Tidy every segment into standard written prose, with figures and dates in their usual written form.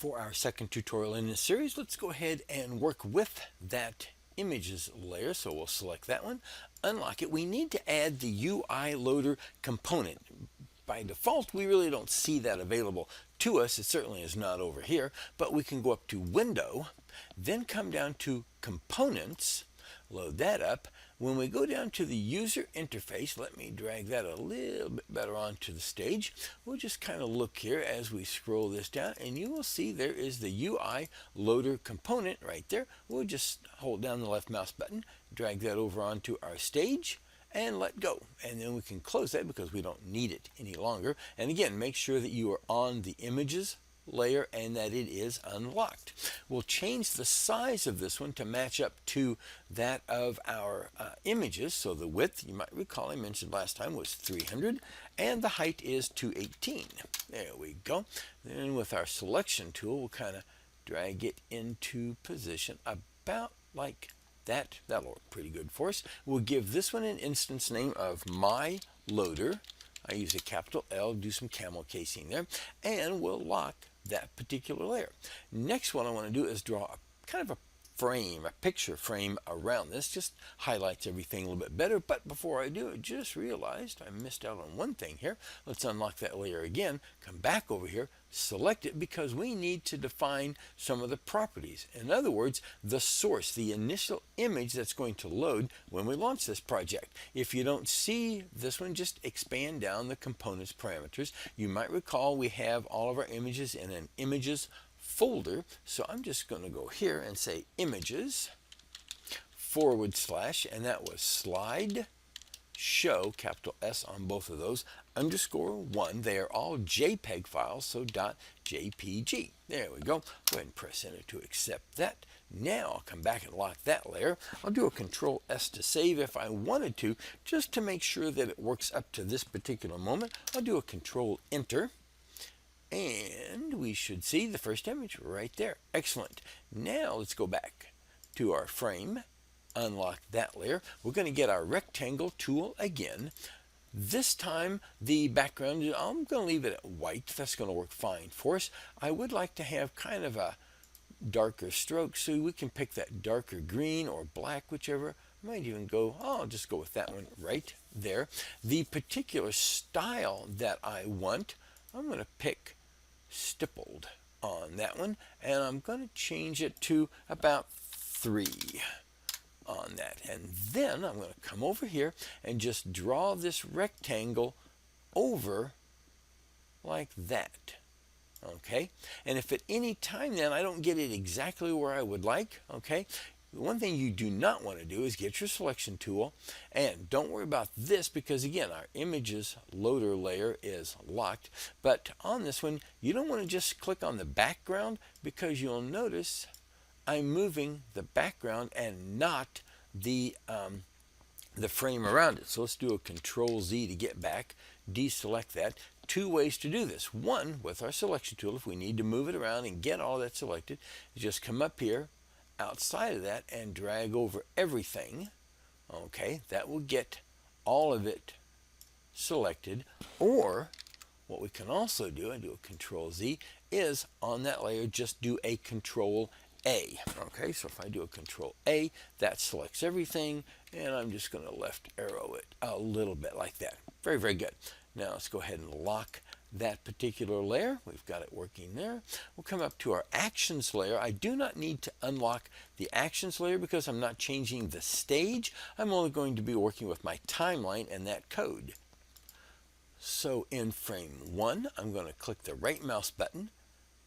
For our second tutorial in this series, let's go ahead and work with that images layer. So we'll select that one, unlock it. We need to add the UILoader component. By default, we really don't see that available to us. It certainly is not over here, but we can go up to Window, then come down to Components, load that up. When we go down to the user interface, let me drag that a little bit better onto the stage. We'll just kind of look here as we scroll this down, and you will see there is the UILoader component right there. We'll just hold down the left mouse button, drag that over onto our stage, and let go. And then we can close that because we don't need it any longer. And again, make sure that you are on the images layer and that it is unlocked. We'll change the size of this one to match up to that of our images. So the width, you might recall I mentioned last time, was 300 and the height is 218. There we go. Then with our selection tool, we'll kind of drag it into position about like that. That'll work pretty good for us. We'll give this one an instance name of My Loader. I use a capital L, do some camel casing there, and we'll lock that particular layer. Next one I want to do is draw a kind of a frame, a picture frame around this. Just highlights everything a little bit better. But before I do, I just realized I missed out on one thing here. Let's unlock that layer again, come back over here, select it, because we need to define some of the properties. In other words, the source, the initial image that's going to load when we launch this project. If you don't see this one, just expand down the components parameters. You might recall we have all of our images in an images folder. So I'm just going to go here and say images / and that was SlideShow, capital S on both of those, _1. They are all JPEG files, so .jpg. There we go. Go ahead and press enter to accept that. Now I'll come back and lock that layer. I'll do a Control S to save if I wanted to, just to make sure that it works up to this particular moment. I'll do a Control Enter. And we should see the first image right there. Excellent. Now let's go back to our frame, unlock that layer. We're going to get our rectangle tool again. This time the background, I'm going to leave it at white. That's going to work fine for us. I would like to have kind of a darker stroke, so we can pick that darker green or black, whichever. I might even go, I'll just go with that one right there. The particular style that I want, I'm going to pick stippled on that one, and I'm going to change it to about 3 on that. And then I'm going to come over here and just draw this rectangle over like that. Okay, and if at any time then I don't get it exactly where I would like, okay, the one thing you do not want to do is get your selection tool, and don't worry about this because again our images loader layer is locked. But on this one you don't want to just click on the background, because you'll notice I'm moving the background and not the frame around it. So let's do a Control Z to get back, deselect that. Two ways to do this. One, with our selection tool, if we need to move it around and get all that selected, just come up here outside of that and drag over everything. Okay, that will get all of it selected. Or what we can also do, and do a Control Z, is on that layer just do a Control A. Okay, so if I do a Control A, that selects everything, and I'm just going to left arrow it a little bit like that. Very, very good. Now let's go ahead and lock that particular layer. We've got it working there. We'll come up to our actions layer. I do not need to unlock the actions layer because I'm not changing the stage. I'm only going to be working with my timeline and that code. So in frame 1, I'm going to click the right mouse button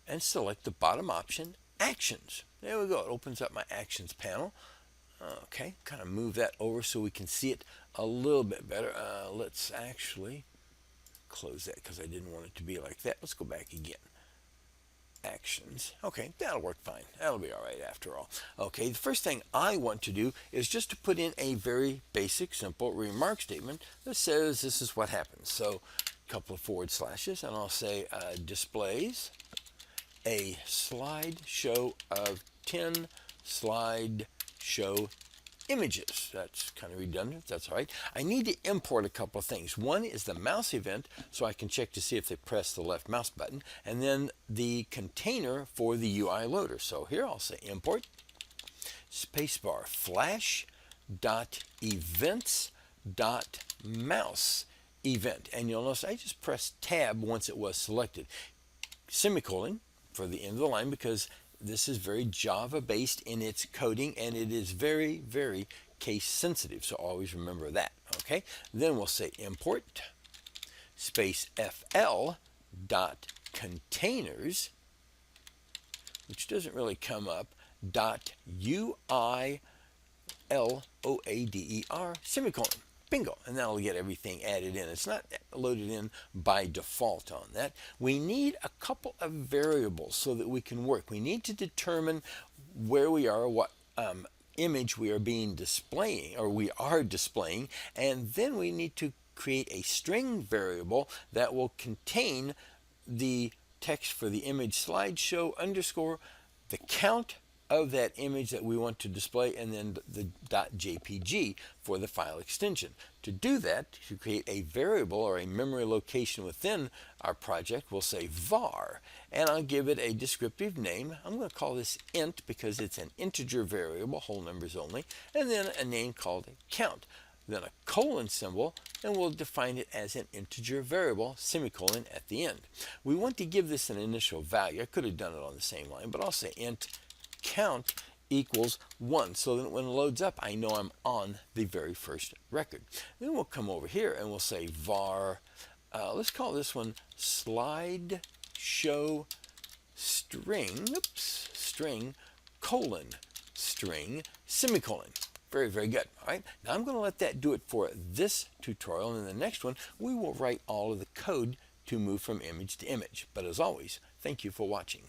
and select the bottom option, Actions. There we go. It opens up my Actions panel. Okay, kind of move that over so we can see it a little bit better. Let's actually close that because I didn't want it to be like that. Let's go back again. Actions. Okay, that'll work fine. That'll be all right after all. Okay, the first thing I want to do is just to put in a very basic, simple remark statement that says this is what happens. So a couple of forward slashes, and I'll say displays a slideshow of 10 slideshow images. That's kind of redundant. That's all right. I need to import a couple of things. One is the mouse event, so I can check to see if they press the left mouse button, and then the container for the UI loader. So here I'll say import spacebar flash dot events dot mouse event, and you'll notice I just pressed tab once it was selected, semicolon for the end of the line, because this is very Java based in its coding, and it is very, very case sensitive, so always remember that. Okay, then we'll say import space fl dot containers, which doesn't really come up, dot UILoader semicolon. Bingo, and that'll get everything added in. It's not loaded in by default on that. We need a couple of variables so that we can work. We need to determine where we are, what image we are displaying, and then we need to create a string variable that will contain the text for the image SlideShow underscore the count of that image that we want to display, and then the .jpg for the file extension. To do that, to create a variable or a memory location within our project, we'll say var, and I'll give it a descriptive name. I'm going to call this int because it's an integer variable, whole numbers only, and then a name called count, then a colon symbol, and we'll define it as an integer variable, semicolon at the end. We want to give this an initial value. I could have done it on the same line, but I'll say int count equals 1, so that when it loads up, I know I'm on the very first record. Then we'll come over here and we'll say var, let's call this one SlideShow string colon string semicolon. Very, very good. All right, now I'm going to let that do it for this tutorial, and in the next one we will write all of the code to move from image to image. But as always, thank you for watching.